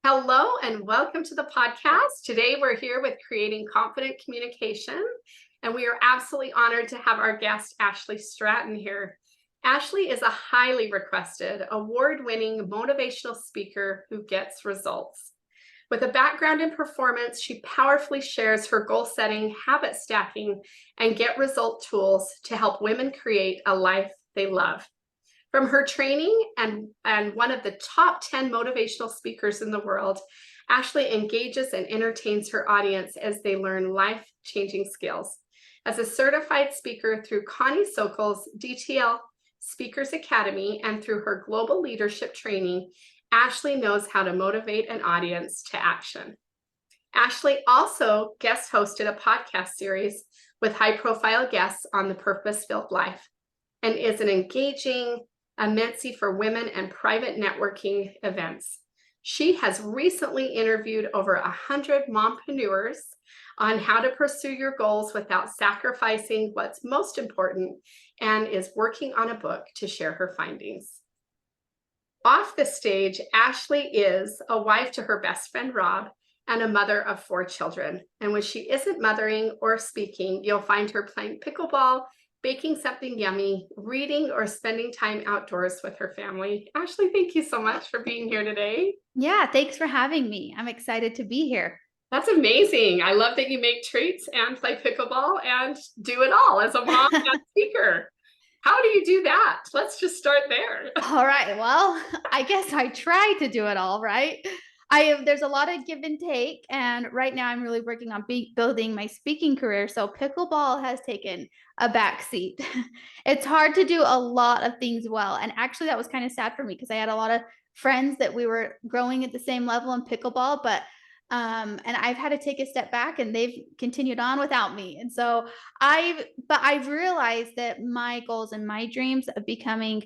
Hello and welcome to the podcast. Today we're here with Creating Confident Communication, and we are absolutely honored to have our guest, Ashlee Stratton, here. Ashlee is a highly requested, award-winning motivational speaker who gets results. With a background in performance, she powerfully shares her goal setting, habit stacking, and get result tools to help women create a life they love. From her training and one of the top 10 motivational speakers in the world, Ashlee engages and entertains her audience as they learn life-changing skills. As a certified speaker through Connie Sokol's DTL Speakers Academy and through her global leadership training, Ashlee knows how to motivate an audience to action. Ashlee also guest hosted a podcast series with high-profile guests on the purpose-filled life and is an engaging emcee for women and private networking events. She has recently interviewed over 100 mompreneurs on how to pursue your goals without sacrificing what's most important, and is working on a book to share her findings. Off the stage, Ashlee is a wife to her best friend Rob and a mother of 4 children. And when she isn't mothering or speaking, you'll find her playing pickleball, baking something yummy, reading, or spending time outdoors with her family. Ashlee, thank you so much for being here today. Yeah, thanks for having me. I'm excited to be here. That's amazing. I love that you make treats and play pickleball and do it all as a mom and speaker. How do you do that? Let's just start there. All right. Well, I guess I try to do it all, right? There's a lot of give and take, and right now I'm really working on building my speaking career. So pickleball has taken a back seat. It's hard to do a lot of things well, and actually that was kind of sad for me because I had a lot of friends that we were growing at the same level in pickleball, but and I've had to take a step back and they've continued on without me. And so I've realized that my goals and my dreams of becoming,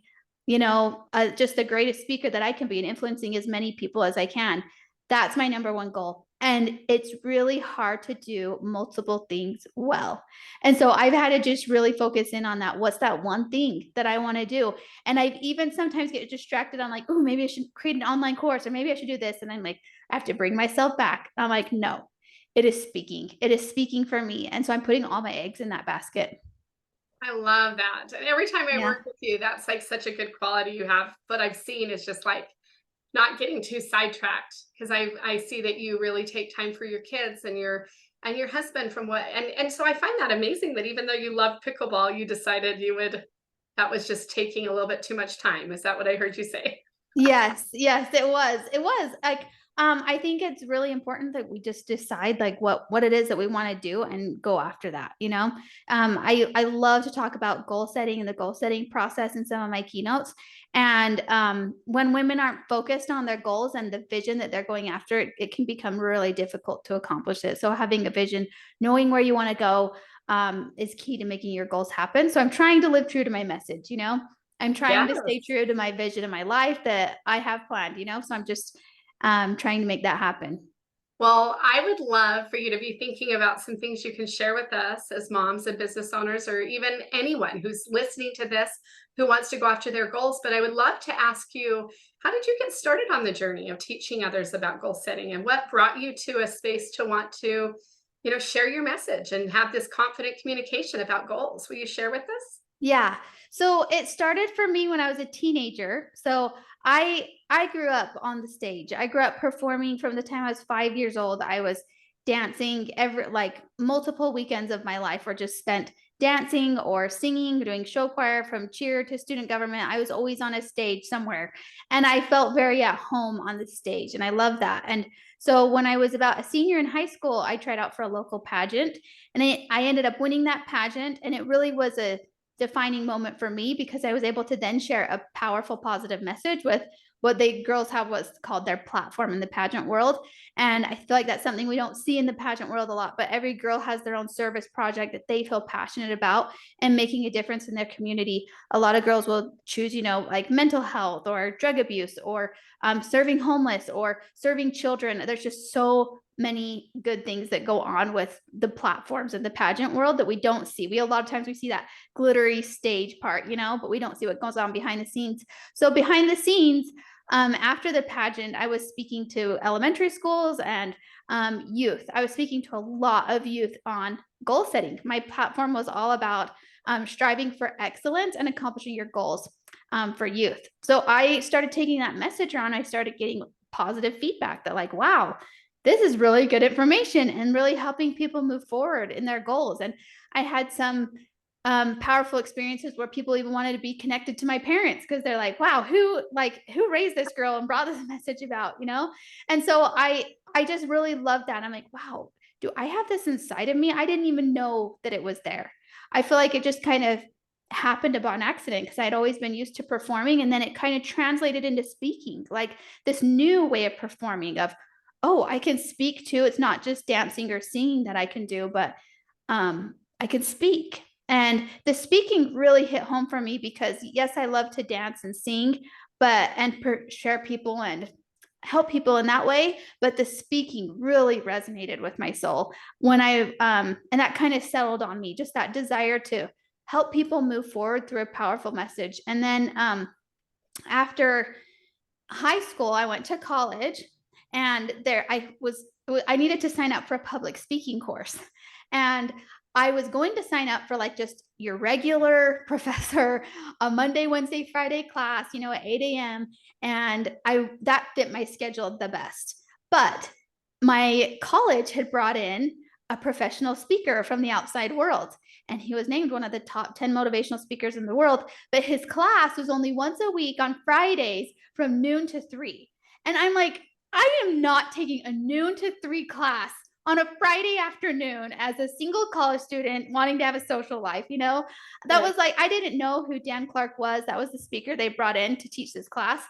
just the greatest speaker that I can be and influencing as many people as I can. That's my number one goal. And it's really hard to do multiple things well. And so I've had to just really focus in on that. What's that one thing that I want to do? And I've even sometimes get distracted on like, oh, maybe I should create an online course, or maybe I should do this. And I'm like, I have to bring myself back. I'm like, no, it is speaking. It is speaking for me. And so I'm putting all my eggs in that basket. I love that. And every time I Yeah. work with you, that's like such a good quality you have. What I've seen is just like not getting too sidetracked, because I see that you really take time for your kids and your husband, from what and so I find that amazing that even though you love pickleball, you decided you would that was just taking a little bit too much time. Is that what I heard you say? Yes, yes, it was. It was like, I think it's really important that we just decide like what it is that we want to do and go after that, you know? I love to talk about goal setting and the goal setting process in some of my keynotes. And when women aren't focused on their goals and the vision that they're going after, it can become really difficult to accomplish it. So having a vision, knowing where you want to go, is key to making your goals happen. So I'm trying to live true to my message, you know? I'm trying to stay Yes. true to my vision in my life that I have planned, you know? So I'm just trying to make that happen. Well, I would love for you to be thinking about some things you can share with us as moms and business owners, or even anyone who's listening to this who wants to go after their goals. But I would love to ask you, how did you get started on the journey of teaching others about goal setting, and what brought you to a space to want to, share your message and have this confident communication about goals? Will you share with us? Yeah. So it started for me when I was a teenager. So I grew up on the stage. I grew up performing from the time I was 5 years old. I was dancing every like multiple weekends of my life were just spent dancing or singing, doing show choir from cheer to student government. I was always on a stage somewhere. And I felt very at home on the stage. And I love that. And so when I was about a senior in high school, I tried out for a local pageant and I ended up winning that pageant. And it really was a defining moment for me because I was able to then share a powerful, positive message with what they girls have what's called their platform in the pageant world. And I feel like that's something we don't see in the pageant world a lot, but every girl has their own service project that they feel passionate about and making a difference in their community. A lot of girls will choose, like mental health or drug abuse or serving homeless or serving children. There's just so many good things that go on with the platforms in the pageant world that we don't see. A lot of times we see that glittery stage part, but we don't see what goes on behind the scenes. So behind the scenes, After the pageant, I was speaking to elementary schools and youth. I was speaking to a lot of youth on goal setting. My platform was all about striving for excellence and accomplishing your goals for youth. So I started taking that message around. I started getting positive feedback that, like, wow, this is really good information and really helping people move forward in their goals. And I had some powerful experiences where people even wanted to be connected to my parents because they're like, wow, who raised this girl and brought this message about, you know? And so I just really love that. I'm like, wow, do I have this inside of me? I didn't even know that it was there. I feel like it just kind of happened upon accident because I'd always been used to performing, and then it kind of translated into speaking, like this new way of performing of, oh, I can speak too. It's not just dancing or singing that I can do, but I can speak. And the speaking really hit home for me because yes, I love to dance and sing, but share people and help people in that way. But the speaking really resonated with my soul when and that kind of settled on me, just that desire to help people move forward through a powerful message. And then after high school, I went to college, and I needed to sign up for a public speaking course. And I was going to sign up for like just your regular professor, a Monday, Wednesday, Friday class, at 8 a.m. And that fit my schedule the best. But my college had brought in a professional speaker from the outside world. And he was named one of the top 10 motivational speakers in the world. But his class was only once a week on Fridays from noon to 3. And I'm like, I am not taking a noon to 3 class on a Friday afternoon as a single college student wanting to have a social life, That was like, I didn't know who Dan Clark was. That was the speaker they brought in to teach this class.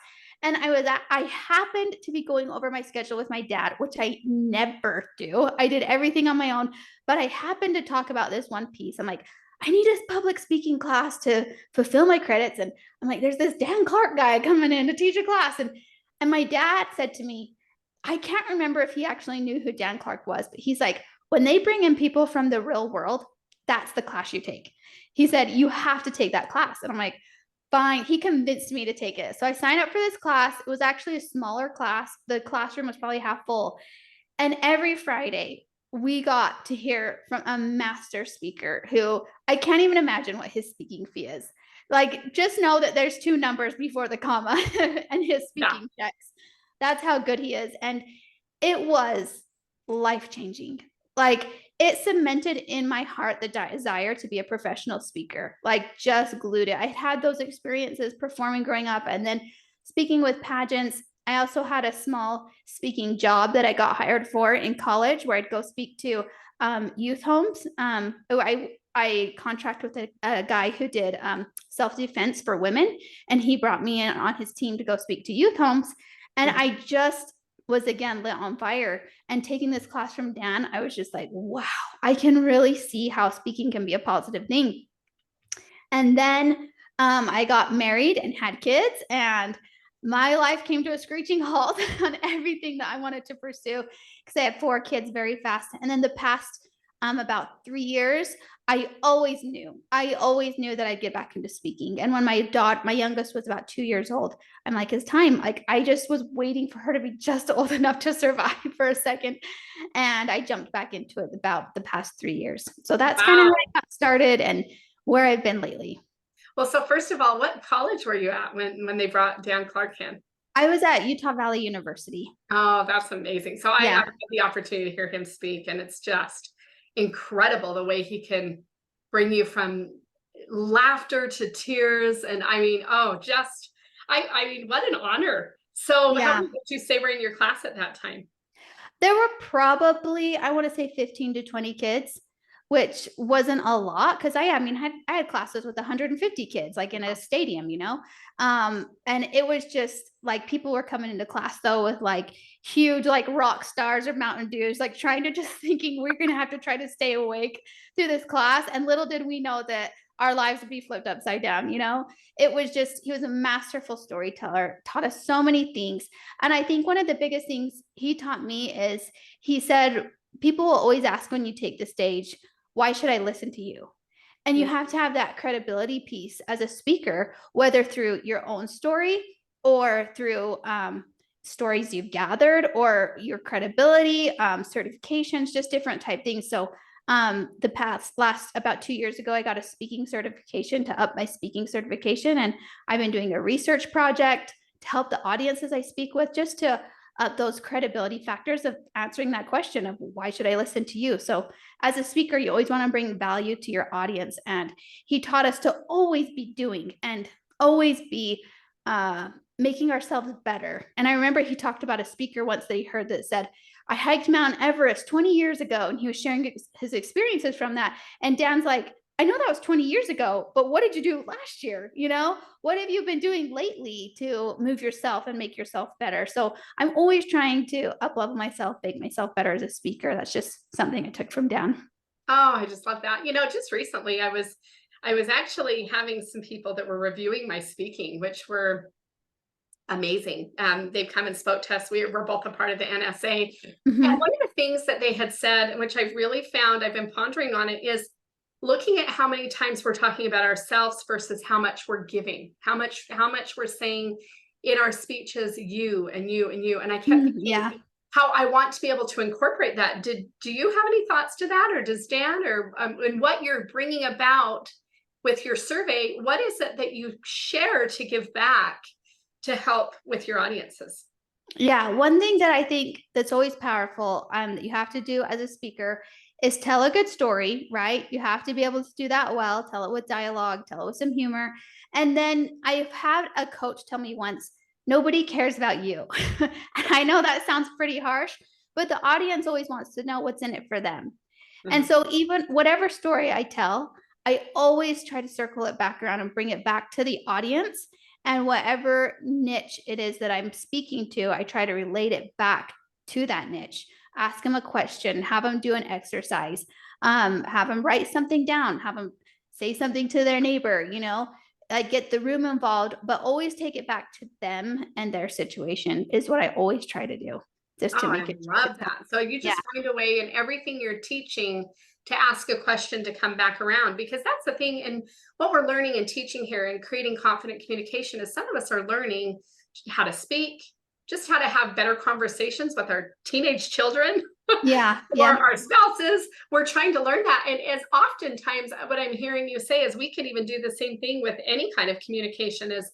And I happened to be going over my schedule with my dad, which I never do. I did everything on my own, but I happened to talk about this one piece. I'm like, I need a public speaking class to fulfill my credits. And I'm like, there's this Dan Clark guy coming in to teach a class. And my dad said to me, I can't remember if he actually knew who Dan Clark was, but he's like, when they bring in people from the real world, that's the class you take. He said, you have to take that class. And I'm like, fine. He convinced me to take it. So I signed up for this class. It was actually a smaller class. The classroom was probably half full. And every Friday, we got to hear from a master speaker who I can't even imagine what his speaking fee is. Like, just know that there's 2 numbers before the comma and his speaking checks. That's how good he is. And it was life-changing. Like, it cemented in my heart the desire to be a professional speaker, like just glued it. I had those experiences performing growing up and then speaking with pageants. I also had a small speaking job that I got hired for in college where I'd go speak to youth homes. I contract with a guy who did self-defense for women, and he brought me in on his team to go speak to youth homes. And I just was again lit on fire. And taking this class from Dan, I was just like, wow, I can really see how speaking can be a positive thing. And then I got married and had kids, and my life came to a screeching halt on everything that I wanted to pursue because I had 4 kids very fast. And then the past about 3 years, I always knew that I'd get back into speaking. And when my youngest was about 2 years old, I'm like, it's time. Like, I just was waiting for her to be just old enough to survive for a second. And I jumped back into it about the past 3 years. So that's kind of how I got started and where I've been lately. Well, so first of all, what college were you at when they brought Dan Clark in? I was at Utah Valley University. Oh, that's amazing. So I had the opportunity to hear him speak, and it's just incredible the way he can bring you from laughter to tears. And I mean, I mean, what an honor. So how many did you say were in your class at that time? There were probably, I want to say 15 to 20 kids, which wasn't a lot because I had classes with 150 kids, like in a stadium, and it was just like people were coming into class though with like huge like rock stars or Mountain Dews, like trying to just thinking we're going to have to try to stay awake through this class. And little did we know that our lives would be flipped upside down. It was just, he was a masterful storyteller, taught us so many things. And I think one of the biggest things he taught me is he said, people will always ask when you take the stage, why should I listen to you? And you have to have that credibility piece as a speaker, whether through your own story or through stories you've gathered or your credibility, certifications, just different type things. So last about 2 years ago, I got a speaking certification to up my speaking certification. And I've been doing a research project to help the audiences I speak with, just to up those credibility factors of answering that question of why should I listen to you? So as a speaker, you always want to bring value to your audience. And he taught us to always be doing and always be making ourselves better. And I remember he talked about a speaker once that he heard that said, I hiked Mount Everest 20 years ago, and he was sharing his experiences from that. And Dan's like, I know that was 20 years ago, but what did you do last year? What have you been doing lately to move yourself and make yourself better? So I'm always trying to up-level myself, make myself better as a speaker. That's just something I took from Dan. Oh, I just love that. Just recently I was actually having some people that were reviewing my speaking, which were amazing. They've come and spoke to us. We're both a part of the NSA. And one of the things that they had said, which I've really found, I've been pondering on it, is looking at how many times we're talking about ourselves versus how much we're giving, how much we're saying in our speeches, you and you and you. And I kept thinking how I want to be able to incorporate that. Do you have any thoughts to that, or does Dan, or and what you're bringing about with your survey? What is it that you share to give back to help with your audiences? Yeah, one thing that I think that's always powerful that you have to do as a speaker is tell a good story, right? You have to be able to do that well, tell it with dialogue, tell it with some humor. And then I've had a coach tell me once, nobody cares about you. And I know that sounds pretty harsh, but the audience always wants to know what's in it for them. And so even whatever story I tell, I always try to circle it back around and bring it back to the audience. And whatever niche it is that I'm speaking to, I try to relate it back to that niche. Ask them a question, have them do an exercise, have them write something down, have them say something to their neighbor, get the room involved, but always take it back to them and their situation is what I always try to do. Just to make it. I love that. So you just find a way in everything you're teaching to ask a question to come back around, because that's the thing. And what we're learning and teaching here and creating confident communication is some of us are learning how to speak, just how to have better conversations with our teenage children. Or our spouses. We're trying to learn that. And as oftentimes what I'm hearing you say is we could even do the same thing with any kind of communication, is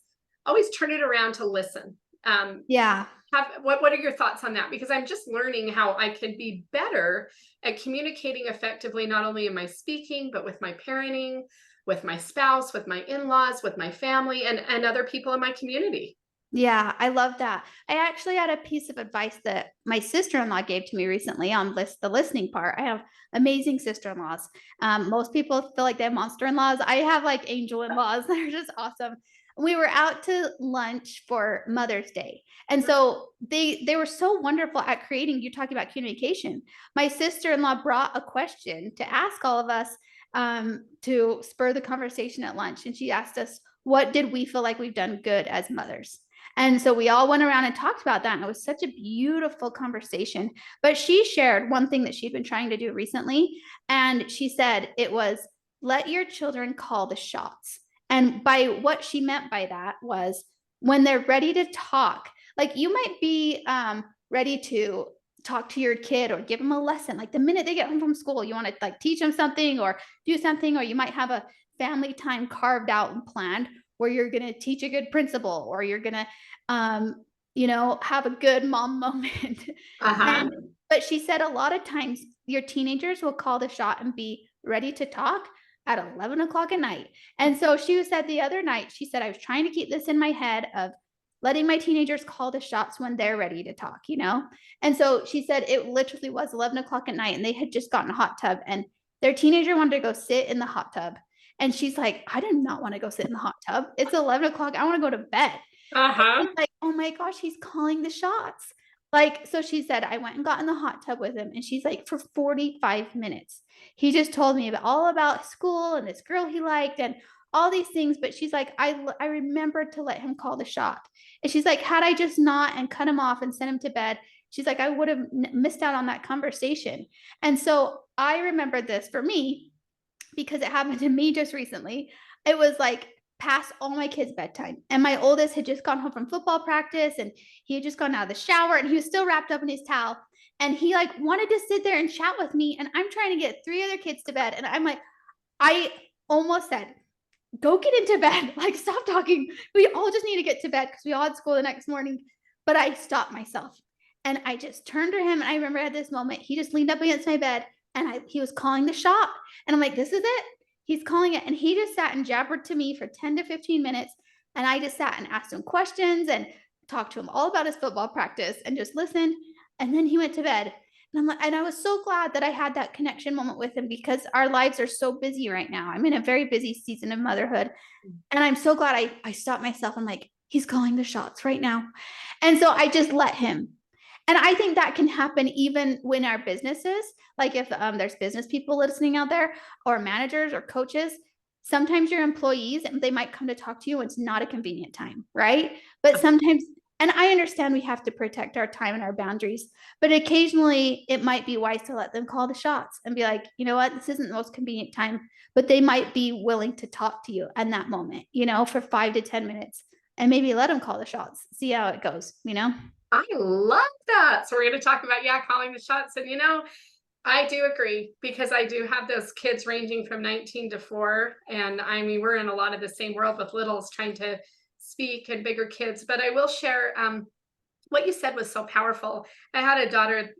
always turn it around to listen. What are your thoughts on that? Because I'm just learning how I can be better at communicating effectively, not only in my speaking, but with my parenting, with my spouse, with my in-laws, with my family, and other people in my community. Yeah, I love that. I actually had a piece of advice that my sister-in-law gave to me recently on the listening part. I have amazing sister-in-laws. Most people feel like they have monster-in-laws. I have like angel-in-laws that are just awesome. We were out to lunch for Mother's Day. And so they were so wonderful at creating, you're talking about communication. My sister-in-law brought a question to ask all of us to spur the conversation at lunch. And she asked us, what did we feel like we've done good as mothers? And so we all went around and talked about that. And it was such a beautiful conversation. But she shared one thing that she'd been trying to do recently. And she said it was, let your children call the shots. And by what she meant by that was when they're ready to talk, like you might be ready to talk to your kid or give them a lesson. Like the minute they get home from school, you want to like teach them something or do something, or you might have a family time carved out and planned where you're going to teach a good principle, or you're going to, have a good mom moment. But she said a lot of times your teenagers will call the shot and be ready to talk at 11 o'clock at night. And so she said the other night, she said, I was trying to keep this in my head of letting my teenagers call the shots when they're ready to talk, And so she said it literally was 11 o'clock at night and they had just gotten a hot tub and their teenager wanted to go sit in the hot tub. And she's like, I do not want to go sit in the hot tub. It's 11 o'clock. I want to go to bed. She's like, oh my gosh, he's calling the shots. Like, so she said, I went and got in the hot tub with him. And she's like, for 45 minutes, he just told me all about school and this girl he liked and all these things. But she's like, I remembered to let him call the shot. And she's like, had I just not and cut him off and sent him to bed, she's like, I would have missed out on that conversation. And so I remembered this for me because it happened to me just recently. It was like past all my kids' bedtime. And my oldest had just gone home from football practice and he had just gone out of the shower and he was still wrapped up in his towel. And he like wanted to sit there and chat with me. And I'm trying to get 3 other kids to bed. And I'm like, I almost said, go get into bed. Like, stop talking. We all just need to get to bed because we all had school the next morning. But I stopped myself and I just turned to him. And I remember at this moment, he just leaned up against my bed and he was calling the shot. And I'm like, this is it. He's calling it. And he just sat and jabbered to me for 10 to 15 minutes. And I just sat and asked him questions and talked to him all about his football practice and just listened. And then he went to bed. And I'm like, and I was so glad that I had that connection moment with him because our lives are so busy right now. I'm in a very busy season of motherhood. And I'm so glad I stopped myself. I'm like, he's calling the shots right now. And so I just let him. And I think that can happen even when our businesses, like if there's business people listening out there or managers or coaches, sometimes your employees, they might come to talk to you when it's not a convenient time, right? But sometimes, and I understand we have to protect our time and our boundaries, but occasionally it might be wise to let them call the shots and be like, you know what, this isn't the most convenient time, but they might be willing to talk to you in that moment, you know, for 5 to 10 minutes and maybe let them call the shots, see how it goes, you know? I love that. So we're going to talk about, calling the shots. And, I do agree because I do have those kids ranging from 19 to 4. And I mean, we're in a lot of the same world with littles trying to speak and bigger kids. But I will share what you said was so powerful. I had a daughter,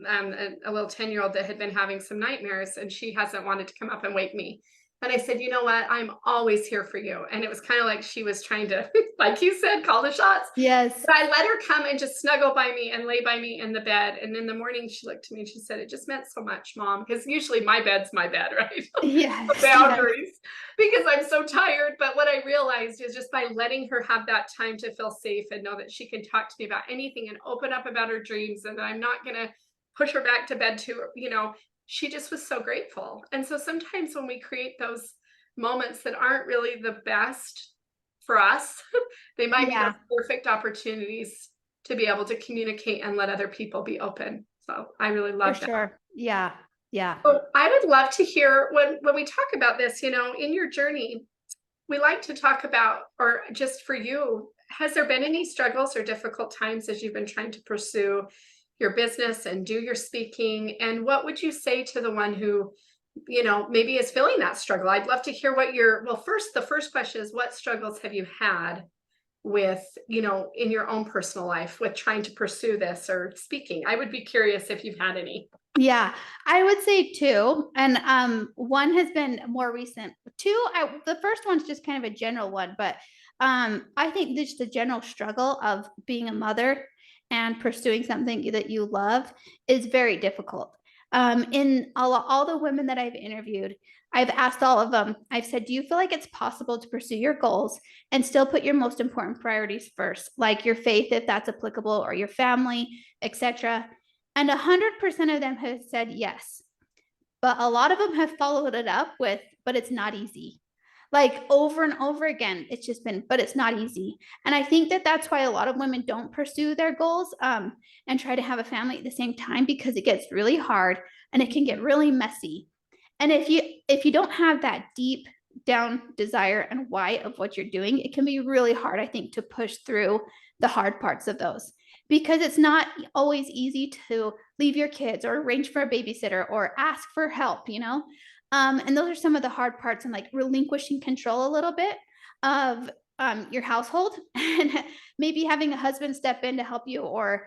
a little 10-year-old that had been having some nightmares and she hasn't wanted to come up and wake me. And I said, you know what? I'm always here for you. And it was kind of like she was trying to, like you said, call the shots. Yes. But I let her come and just snuggle by me and lay by me in the bed. And in the morning, she looked to me and she said, it just meant so much, Mom. Because usually my bed's my bed, right? Yes. Boundaries, because I'm so tired. But what I realized is just by letting her have that time to feel safe and know that she can talk to me about anything and open up about her dreams and that I'm not going to push her back to bed too, she just was so grateful. And so sometimes when we create those moments that aren't really the best for us, they might be the perfect opportunities to be able to communicate and let other people be open. So I really love that. Sure. Yeah. Yeah. So I would love to hear when we talk about this, in your journey, we like to talk about, or just for you, has there been any struggles or difficult times as you've been trying to pursue your business and do your speaking? And what would you say to the one who, maybe is feeling that struggle? I'd love to hear what the first question is, what struggles have you had with, in your own personal life with trying to pursue this or speaking? I would be curious if you've had any. Yeah, I would say 2. And one has been more recent. 2, the first one's just kind of a general one, but I think just the general struggle of being a mother and pursuing something that you love is very difficult. In all the women that I've interviewed, I've asked all of them, I've said, do you feel like it's possible to pursue your goals and still put your most important priorities first, like your faith, if that's applicable, or your family, etc.? And 100% of them have said yes. But a lot of them have followed it up with, but it's not easy. Like over and over again, it's just been, but it's not easy. And I think that that's why a lot of women don't pursue their goals and try to have a family at the same time, because it gets really hard and it can get really messy. And if you don't have that deep down desire and why of what you're doing, it can be really hard, I think, to push through the hard parts of those, because it's not always easy to leave your kids or arrange for a babysitter or ask for help, and those are some of the hard parts, and like relinquishing control a little bit of your household and maybe having a husband step in to help you, or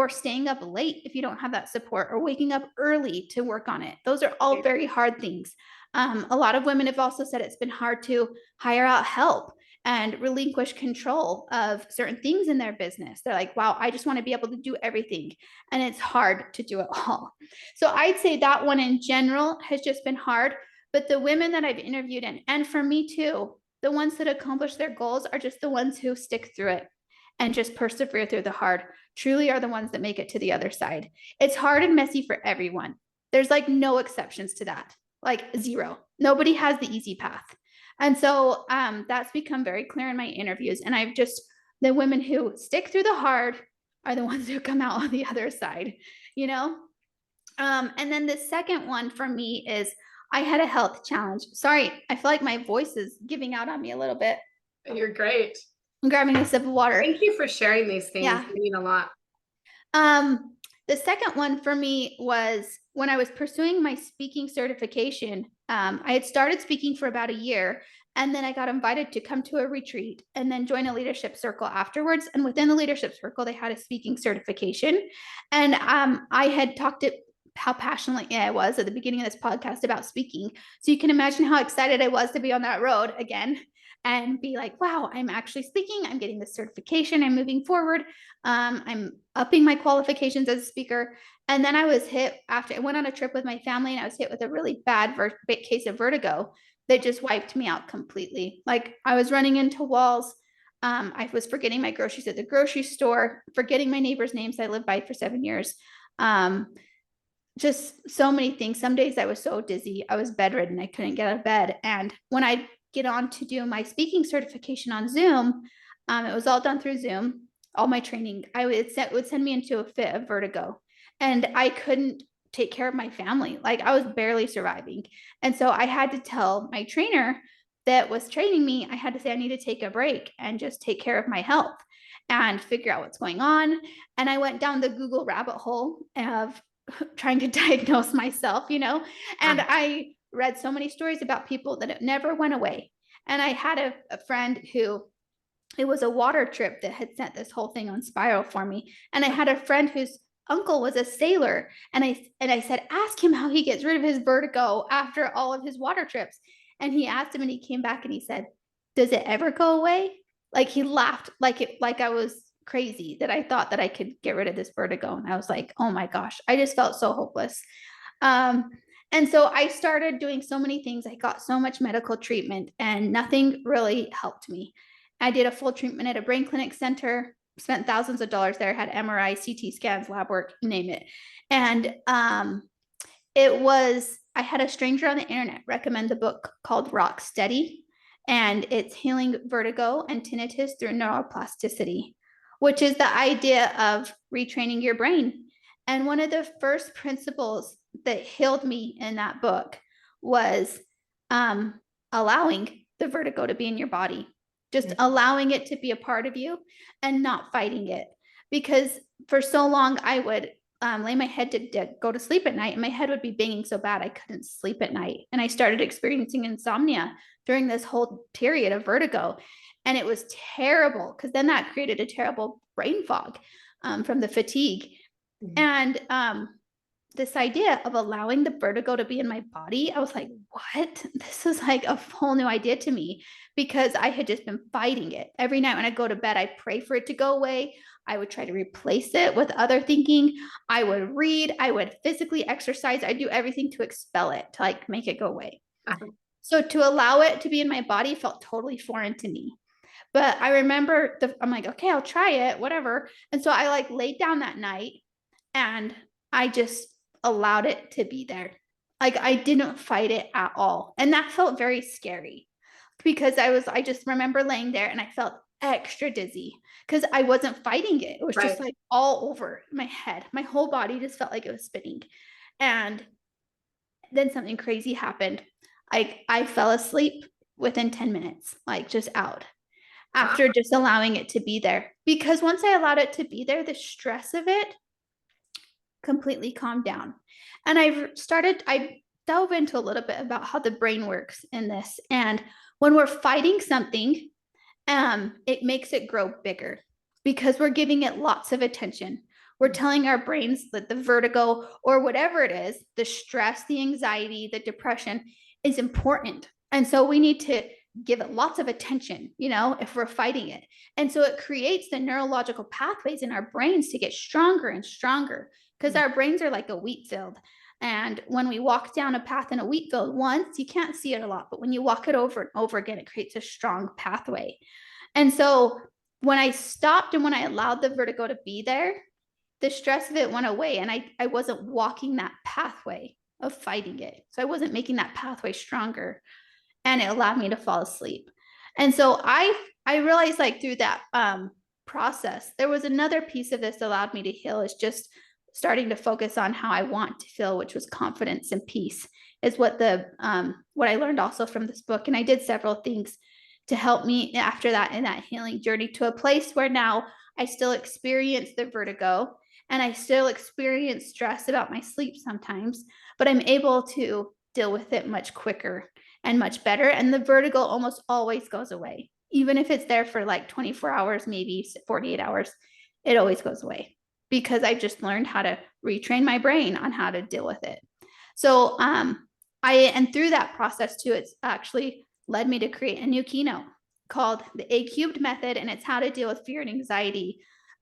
staying up late if you don't have that support, or waking up early to work on it. Those are all very hard things. A lot of women have also said it's been hard to hire out help and relinquish control of certain things in their business. They're like, wow, I just want to be able to do everything. And it's hard to do it all. So I'd say that one in general has just been hard. But the women that I've interviewed, and for me too, the ones that accomplish their goals are just the ones who stick through it and just persevere through the hard, truly are the ones that make it to the other side. It's hard and messy for everyone. There's like no exceptions to that, like zero. Nobody has the easy path. And so that's become very clear in my interviews. And the women who stick through the hard are the ones who come out on the other side, And then the second one for me is I had a health challenge. Sorry, I feel like my voice is giving out on me a little bit. You're great. I'm grabbing a sip of water. Thank you for sharing these things. Yeah. They mean a lot. The second one for me was when I was pursuing my speaking certification. I had started speaking for about a year, and then I got invited to come to a retreat and then join a leadership circle afterwards. And within the leadership circle, they had a speaking certification. And I had talked to how passionately I was at the beginning of this podcast about speaking. So you can imagine how excited I was to be on that road again and be like, wow, I'm actually speaking. I'm getting this certification. I'm moving forward. I'm upping my qualifications as a speaker. And then I was hit after I went on a trip with my family, and I was hit with a really bad case of vertigo that just wiped me out completely. Like I was running into walls. I was forgetting my groceries at the grocery store, forgetting my neighbors' names I lived by for 7 years. Just so many things. Some days I was so dizzy. I was bedridden. I couldn't get out of bed. And when I get on to do my speaking certification on Zoom, it was all done through Zoom. All my training, it would send me into a fit of vertigo, and I couldn't take care of my family. Like I was barely surviving. And so I had to tell my trainer that was training me, I had to say, I need to take a break and just take care of my health and figure out what's going on. And I went down the Google rabbit hole of trying to diagnose myself, and I read so many stories about people that it never went away. And I had a friend who, it was a water trip that had sent this whole thing on spiral for me. And I had a friend whose uncle was a sailor. And I said, ask him how he gets rid of his vertigo after all of his water trips. And he asked him, and he came back and he said, does it ever go away? Like he laughed like I was crazy that I thought that I could get rid of this vertigo. And I was like, oh my gosh, I just felt so hopeless. And so I started doing so many things. I got so much medical treatment and nothing really helped me. I did a full treatment at a brain clinic center, spent thousands of dollars there, had MRI, CT scans, lab work, you name it. And I had a stranger on the internet recommend the book called Rock Steady, and it's healing vertigo and tinnitus through neuroplasticity, which is the idea of retraining your brain. And one of the first principles that healed me in that book was allowing the vertigo to be in your body, just allowing it to be a part of you and not fighting it. Because for so long, I would lay my head to go to sleep at night, and my head would be banging so bad I couldn't sleep at night. And I started experiencing insomnia during this whole period of vertigo. And it was terrible, because then that created a terrible brain fog from the fatigue. And this idea of allowing the vertigo to be in my body, I was like, what? This is like a whole new idea to me, because I had just been fighting it. Every night when I go to bed, I pray for it to go away. I would try to replace it with other thinking. I would read, I would physically exercise. I do everything to expel it, to like make it go away. So to allow it to be in my body felt totally foreign to me. But I remember I'm like, okay, I'll try it, whatever. And so I like laid down that night and I just allowed it to be there. Like I didn't fight it at all. And that felt very scary, because I just remember laying there and I felt extra dizzy because I wasn't fighting it. It was just like all over my head. My whole body just felt like it was spinning. And then something crazy happened. I fell asleep within 10 minutes, like just out after just allowing it to be there. Because once I allowed it to be there, the stress of it completely calmed down. And I dove into a little bit about how the brain works in this. And when we're fighting something, it makes it grow bigger because we're giving it lots of attention. We're telling our brains that the vertigo or whatever it is, the stress, the anxiety, the depression is important. And so we need to give it lots of attention, if we're fighting it. And so it creates the neurological pathways in our brains to get stronger and stronger, because our brains are like a wheat field. And when we walk down a path in a wheat field once, you can't see it a lot, but when you walk it over and over again, it creates a strong pathway. And so when I stopped and when I allowed the vertigo to be there, the stress of it went away, and I wasn't walking that pathway of fighting it. So I wasn't making that pathway stronger, and it allowed me to fall asleep. And so I realized, like, through that process, there was another piece of this that allowed me to heal, is just starting to focus on how I want to feel, which was confidence and peace is what what I learned also from this book. And I did several things to help me after that in that healing journey to a place where now I still experience the vertigo and I still experience stress about my sleep sometimes, but I'm able to deal with it much quicker and much better. And the vertigo almost always goes away. Even if it's there for like 24 hours, maybe 48 hours, it always goes away because I just learned how to retrain my brain on how to deal with it. So, and through that process too, it's actually led me to create a new keynote called the A Cubed Method, and it's how to deal with fear and anxiety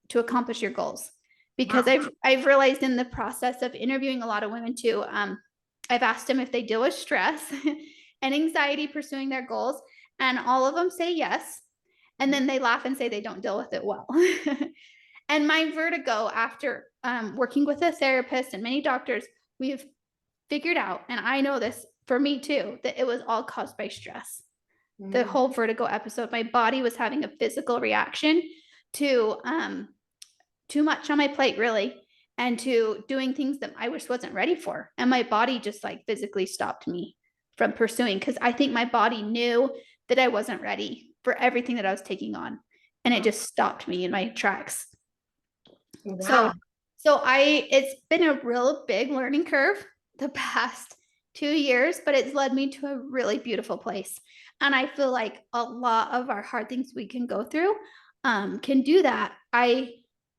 to accomplish your goals. Because Wow. I've realized in the process of interviewing a lot of women too, I've asked them if they deal with stress and anxiety pursuing their goals, and all of them say yes. And then they laugh and say they don't deal with it well. And my vertigo, after working with a therapist and many doctors, we've figured out, and I know this for me too, that it was all caused by stress. The whole vertigo episode, my body was having a physical reaction to too much on my plate, really, and to doing things that I just wasn't ready for. And my body just like physically stopped me from pursuing because I think my body knew that I wasn't ready for everything that I was taking on. And it just stopped me in my tracks. Wow. So it's been a real big learning curve the past 2 years, but it's led me to a really beautiful place. And I feel like a lot of our hard things we can go through can do that.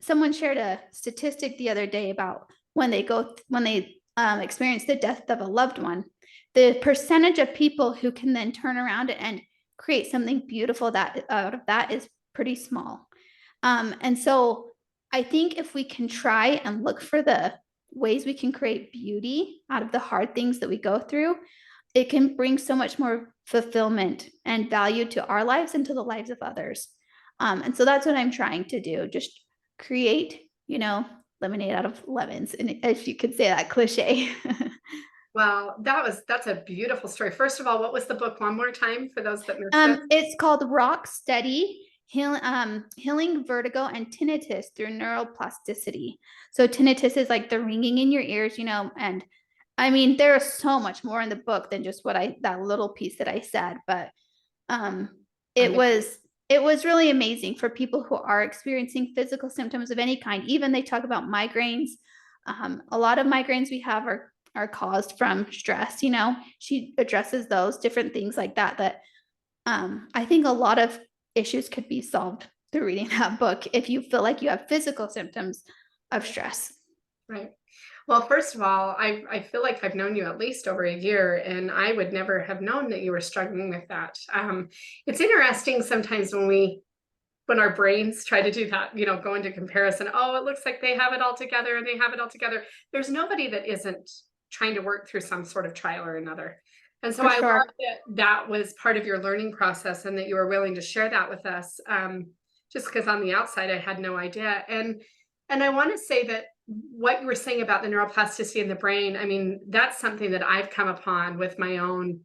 Someone shared a statistic the other day about when they experience the death of a loved one, the percentage of people who can then turn around and create something beautiful that out of that is pretty small. And so I think if we can try and look for the ways we can create beauty out of the hard things that we go through, it can bring so much more fulfillment and value to our lives and to the lives of others. And so that's what I'm trying to do. Just create, lemonade out of lemons. And if you could say that cliche. Well, that's a beautiful story. First of all, what was the book one more time for those that missed it? It's called Rock Steady, Healing Vertigo and Tinnitus Through Neuroplasticity. So tinnitus is like the ringing in your ears, and I mean, there is so much more in the book than just that little piece that I said, but it was really amazing for people who are experiencing physical symptoms of any kind. Even they talk about migraines. A lot of migraines we have are caused from stress. She addresses those different things like that I think a lot of issues could be solved through reading that book if you feel like you have physical symptoms of stress. Right. Well, first of all, I feel like I've known you at least over a year, and I would never have known that you were struggling with that. It's interesting sometimes when our brains try to do that, go into comparison. Oh, it looks like they have it all together and they have it all together. There's nobody that isn't trying to work through some sort of trial or another. And so I love that was part of your learning process and that you were willing to share that with us. Just because on the outside, I had no idea. And I want to say that what you were saying about the neuroplasticity in the brain, I mean, that's something that I've come upon with my own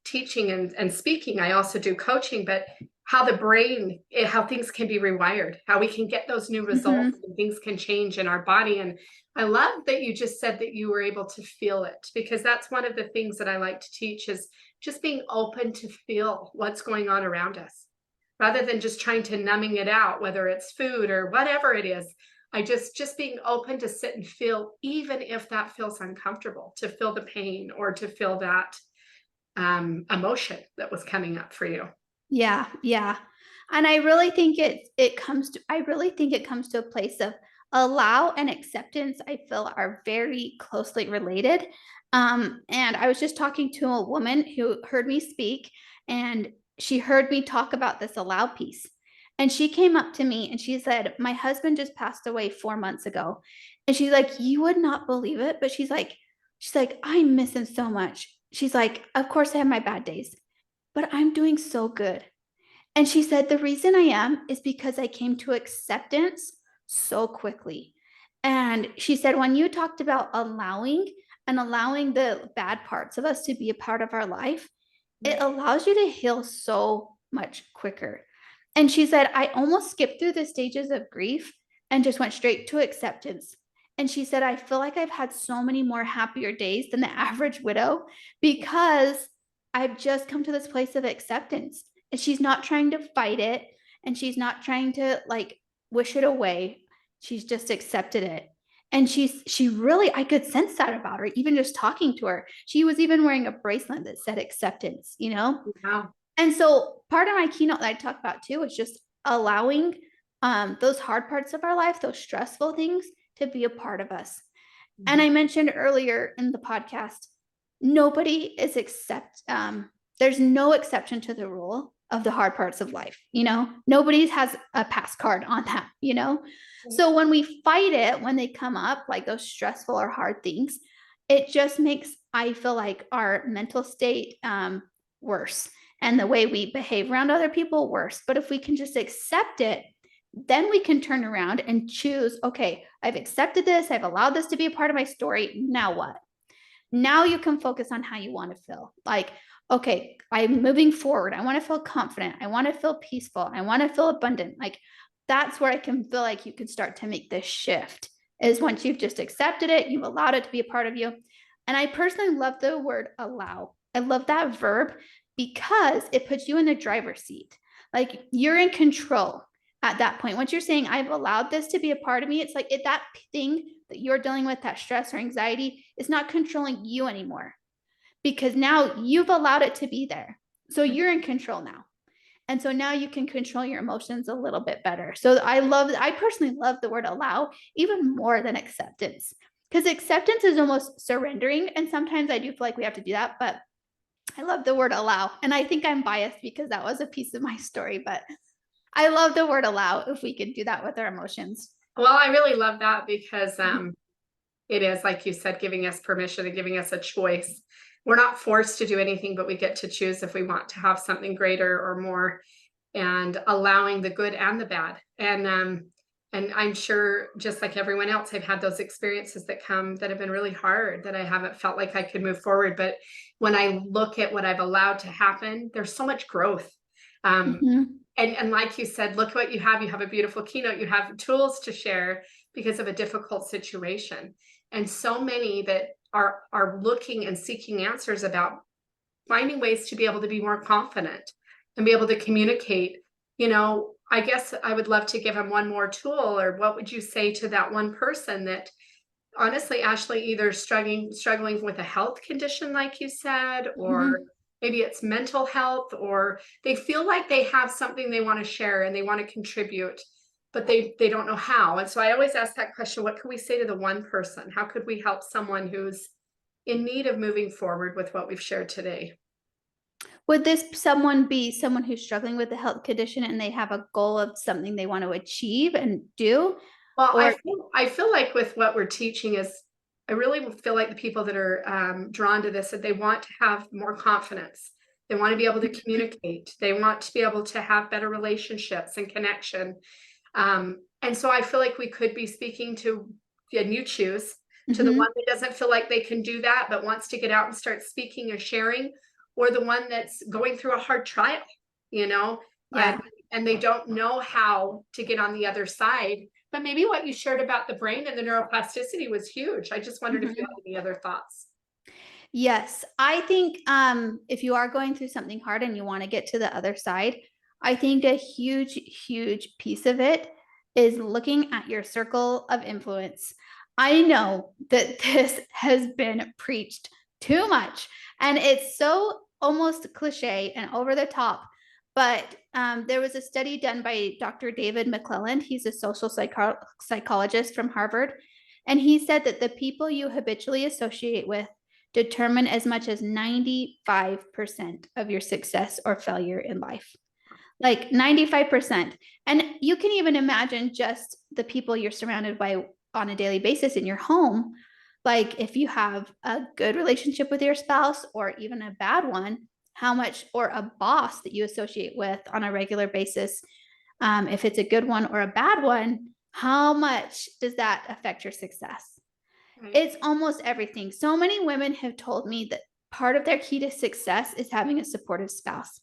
teaching and speaking. I also do coaching, but how the brain, how things can be rewired, how we can get those new results and things can change in our body. And I love that you just said that you were able to feel it, because that's one of the things that I like to teach is just being open to feel what's going on around us rather than just trying to numbing it out, whether it's food or whatever it is. I just being open to sit and feel, even if that feels uncomfortable, to feel the pain or to feel that emotion that was coming up for you. Yeah. And I really think it comes to a place of allow and acceptance. I feel are very closely related. And I was just talking to a woman who heard me speak, and she heard me talk about this allow piece. And she came up to me and she said, my husband just passed away 4 months ago. And she's like, you would not believe it. But she's like, I miss him so much. She's like, of course I have my bad days, but I'm doing so good. And she said, the reason I am is because I came to acceptance so quickly. And she said, when you talked about allowing the bad parts of us to be a part of our life, it allows you to heal so much quicker. And she said, I almost skipped through the stages of grief and just went straight to acceptance. And she said, I feel like I've had so many more happier days than the average widow because I've just come to this place of acceptance. And she's not trying to fight it. And she's not trying to like wish it away. She's just accepted it. And she really, I could sense that about her, even just talking to her. She was even wearing a bracelet that said acceptance, you know? Wow. And so part of my keynote that I talk about too is just allowing those hard parts of our life, those stressful things to be a part of us. And I mentioned earlier in the podcast, nobody is there's no exception to the rule of the hard parts of life. You know, nobody has a pass card on that, you know? So when we fight it, when they come up, like those stressful or hard things, it just makes, I feel like, our mental state worse and the way we behave around other people worse. But if we can just accept it, then we can turn around and choose, okay, I've accepted this. I've allowed this to be a part of my story. Now what? Now you can focus on how you want to feel. Like, okay, I'm moving forward. I want to feel confident. I want to feel peaceful. I want to feel abundant. Like, that's where I can feel like you can start to make this shift, is once you've just accepted it, you've allowed it to be a part of you. And I personally love the word allow. I love that verb because it puts you in the driver's seat. Like, you're in control at that point. Once you're saying, I've allowed this to be a part of me, it's like that thing that you're dealing with, that stress or anxiety, is not controlling you anymore, because now you've allowed it to be there. So you're in control now. And so now you can control your emotions a little bit better. So I personally love the word allow even more than acceptance, because acceptance is almost surrendering. And sometimes I do feel like we have to do that, but I love the word allow. And I think I'm biased because that was a piece of my story, but I love the word allow if we could do that with our emotions. Well, I really love that because it is, like you said, giving us permission and giving us a choice. We're not forced to do anything, but we get to choose if we want to have something greater or more, and allowing the good and the bad. And I'm sure, just like everyone else, I've had those experiences that have been really hard, that I haven't felt like I could move forward. But when I look at what I've allowed to happen, there's so much growth. And like you said, look what you have. You have a beautiful keynote. You have tools to share because of a difficult situation. And so many that are looking and seeking answers about finding ways to be able to be more confident and be able to communicate. You know, I guess I would love to give them one more tool. Or what would you say to that one person that, honestly, Ashlee, either struggling with a health condition, like you said, or maybe it's mental health, or they feel like they have something they want to share and they want to contribute, but they don't know how. And so I always ask that question, what can we say to the one person? How could we help someone who's in need of moving forward with what we've shared today? Would this someone be someone who's struggling with a health condition and they have a goal of something they want to achieve and do? Well, Or I feel like with what we're teaching is, I really feel like the people that are drawn to this, that they want to have more confidence. They want to be able to communicate. They want to be able to have better relationships and connection. And so I feel like we could be speaking to, and you choose, to the one that doesn't feel like they can do that, but wants to get out and start speaking or sharing, or the one that's going through a hard trial, you know, and they don't know how to get on the other side. But maybe what you shared about the brain and the neuroplasticity was huge. I just wondered if you had any other thoughts. Yes, I think if you are going through something hard and you want to get to the other side, I think a huge, huge piece of it is looking at your circle of influence. I know that this has been preached too much, and it's so almost cliche and over the top. But there was a study done by Dr. David McClelland. He's a social psychologist from Harvard. And he said that the people you habitually associate with determine as much as 95% of your success or failure in life. Like 95%. And you can even imagine just the people you're surrounded by on a daily basis in your home. Like if you have a good relationship with your spouse or even a bad one, how much, or a boss that you associate with on a regular basis, if it's a good one or a bad one, how much does that affect your success? Right. It's almost everything. So many women have told me that part of their key to success is having a supportive spouse.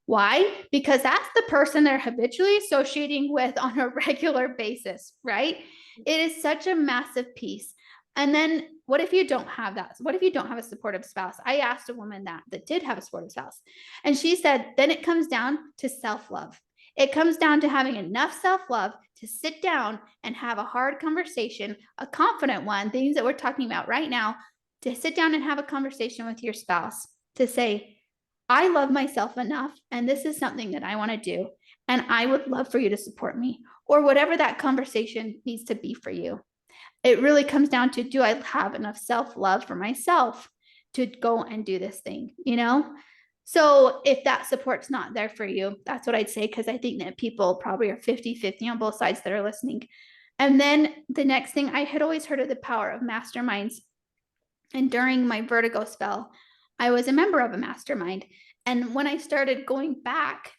Why? Because that's the person they're habitually associating with on a regular basis, right? It is such a massive piece. And then what if you don't have that? What if you don't have a supportive spouse? I asked a woman that did have a supportive spouse, and she said, then it comes down to self-love. It comes down to having enough self-love to sit down and have a hard conversation, a confident one, things that we're talking about right now, to sit down and have a conversation with your spouse to say, I love myself enough, and this is something that I want to do, and I would love for you to support me, or whatever that conversation needs to be for you. It really comes down to, do I have enough self-love for myself to go and do this thing, you know? So if that support's not there for you, that's what I'd say, because I think that people probably are 50-50 on both sides that are listening. And then the next thing, I had always heard of the power of masterminds. And during my vertigo spell, I was a member of a mastermind. And when I started going back,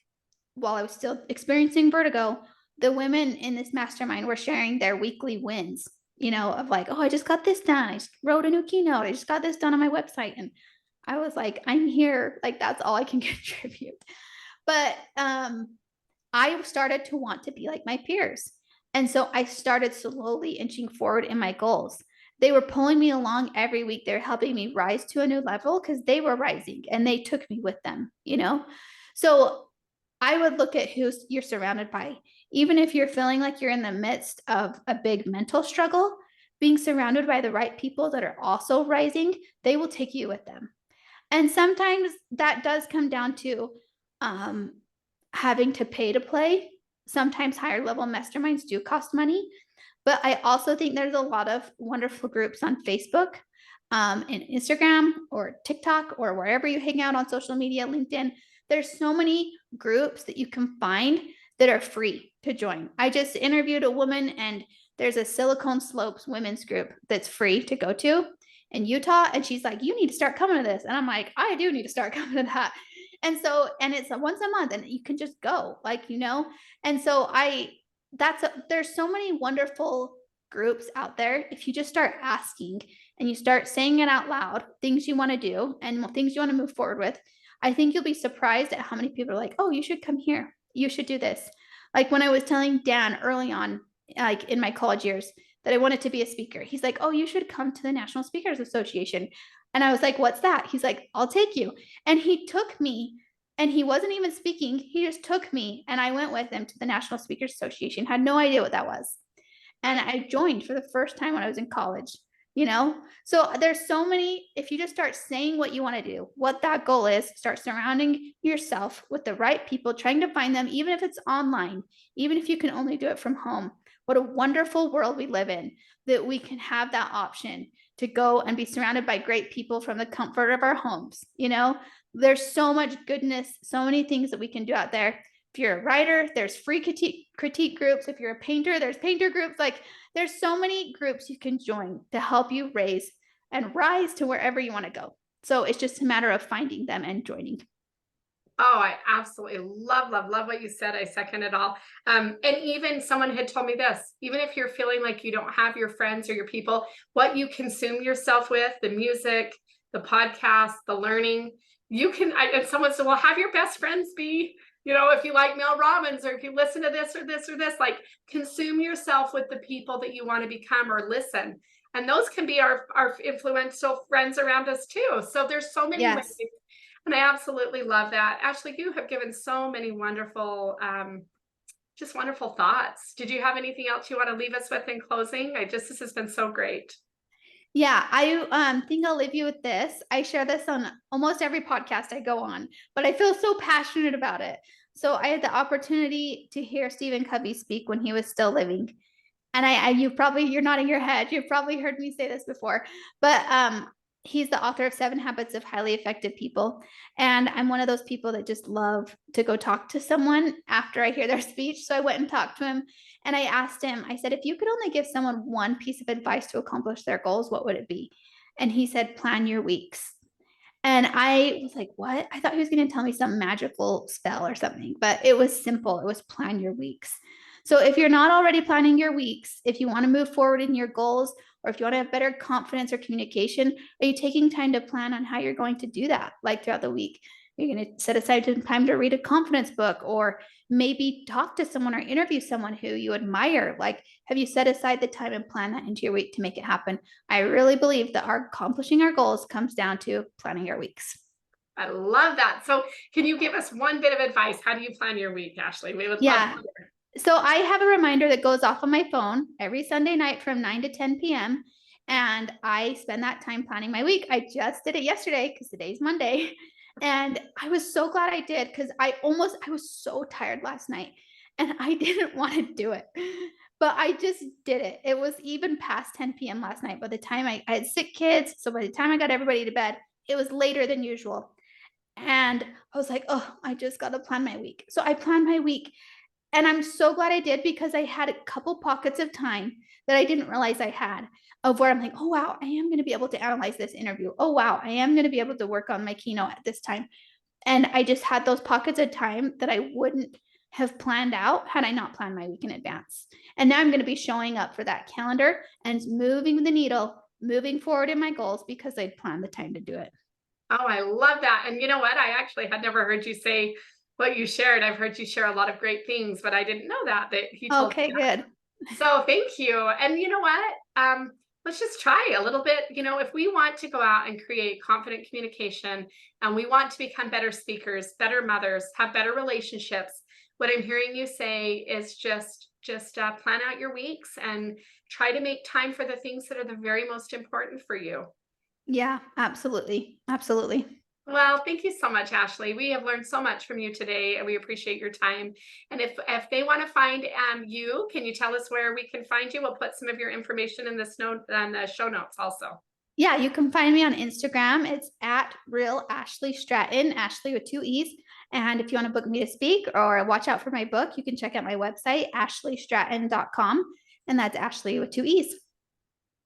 while I was still experiencing vertigo, the women in this mastermind were sharing their weekly wins, you know, of like, oh, I just got this done. I just wrote a new keynote. I just got this done on my website. And I was like, I'm here. Like, that's all I can contribute. But I started to want to be like my peers. And so I started slowly inching forward in my goals. They were pulling me along every week. They're helping me rise to a new level because they were rising and they took me with them, you know? So I would look at who you're surrounded by. Even if you're feeling like you're in the midst of a big mental struggle, being surrounded by the right people that are also rising, they will take you with them. And sometimes that does come down to having to pay to play. Sometimes higher level masterminds do cost money, but I also think there's a lot of wonderful groups on Facebook, and Instagram or TikTok or wherever you hang out on social media, LinkedIn. There's so many groups that you can find that are free to join. I just interviewed a woman, and there's a Silicon Slopes women's group that's free to go to in Utah. And she's like, you need to start coming to this. And I'm like, I do need to start coming to that. And so, and it's once a month and you can just go, like, you know, and so there's so many wonderful groups out there. If you just start asking and you start saying it out loud, things you want to do and things you want to move forward with, I think you'll be surprised at how many people are like, oh, you should come here. You should do this. Like when I was telling Dan early on, like in my college years, that I wanted to be a speaker. He's like, oh, you should come to the National Speakers Association. And I was like, what's that? He's like, I'll take you. And he took me, and he wasn't even speaking. He just took me, and I went with him to the National Speakers Association. Had no idea what that was. And I joined for the first time when I was in college, you know? So there's so many, if you just start saying what you want to do, what that goal is, start surrounding yourself with the right people, trying to find them, even if it's online, even if you can only do it from home. What a wonderful world we live in, that we can have that option to go and be surrounded by great people from the comfort of our homes. You know, there's so much goodness, so many things that we can do out there. If you're a writer, there's free critique groups. If you're a painter, there's painter groups. Like there's so many groups you can join to help you raise and rise to wherever you want to go. So it's just a matter of finding them and joining. Oh, I absolutely love what you said. I second it all. And even someone had told me this, even if you're feeling like you don't have your friends or your people, what you consume yourself with, the music, the podcast, the learning, you can, and someone said, well, have your best friends be, you know, if you like Mel Robbins, or if you listen to this or this or this, like consume yourself with the people that you want to become or listen. And those can be our influential friends around us too. So there's so many ways. And I absolutely love that. Ashlee, you have given so many wonderful, just wonderful thoughts. Did you have anything else you want to leave us with in closing? This has been so great. Yeah, I think I'll leave you with this. I share this on almost every podcast I go on, but I feel so passionate about it. So I had the opportunity to hear Stephen Covey speak when he was still living. And you're nodding your head. You've probably heard me say this before, but he's the author of 7 Habits of Highly Effective People. And I'm one of those people that just love to go talk to someone after I hear their speech. So I went and talked to him, and I asked him, I said, if you could only give someone one piece of advice to accomplish their goals, what would it be? And he said, plan your weeks. And I was like, what? I thought he was going to tell me some magical spell or something, but it was simple. It was plan your weeks. So if you're not already planning your weeks, if you want to move forward in your goals, or if you want to have better confidence or communication, are you taking time to plan on how you're going to do that, like throughout the week? Are you going to set aside some time to read a confidence book, or maybe talk to someone or interview someone who you admire? Like, have you set aside the time and plan that into your week to make it happen? I really believe that accomplishing our goals comes down to planning our weeks. I love that. So can you give us one bit of advice? How do you plan your week, Ashlee? We would love Yeah. to hear. So I have a reminder that goes off on my phone every Sunday night from 9 to 10 p.m. And I spend that time planning my week. I just did it yesterday because today's Monday. And I was so glad I did, because I was so tired last night and I didn't want to do it. But I just did it. It was even past 10 p.m. last night. By the time I had sick kids, so by the time I got everybody to bed, it was later than usual. And I was like, oh, I just got to plan my week. So I planned my week. And I'm so glad I did, because I had a couple pockets of time that I didn't realize I had, of where I'm like, oh, wow, I am going to be able to analyze this interview. Oh, wow, I am going to be able to work on my keynote at this time. And I just had those pockets of time that I wouldn't have planned out had I not planned my week in advance. And now I'm going to be showing up for that calendar and moving the needle, moving forward in my goals, because I'd planned the time to do it. Oh, I love that. And you know what? I actually had never heard you say what you shared. I've heard you share a lot of great things, but I didn't know that he told Okay, you that. good. So thank you. And you know what? Let's just try a little bit. You know, if we want to go out and create confident communication, and we want to become better speakers, better mothers, have better relationships, what I'm hearing you say is just plan out your weeks and try to make time for the things that are the very most important for you. Yeah, absolutely. Absolutely. Well, thank you so much, Ashlee. We have learned so much from you today, and we appreciate your time. And if they want to find you, can you tell us where we can find you? We'll put some of your information in the show notes also. Yeah, you can find me on Instagram. It's at real Ashlee Stratton, Ashlee with 2 E's. And if you want to book me to speak or watch out for my book, you can check out my website, ashleestratton.com. And that's Ashlee with 2 E's.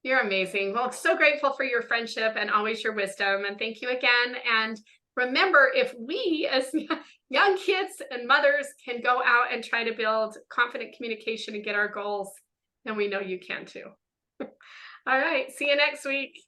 You're amazing. Well, so grateful for your friendship and always your wisdom. And thank you again. And remember, if we as young kids and mothers can go out and try to build confident communication and get our goals, then we know you can too. All right. See you next week.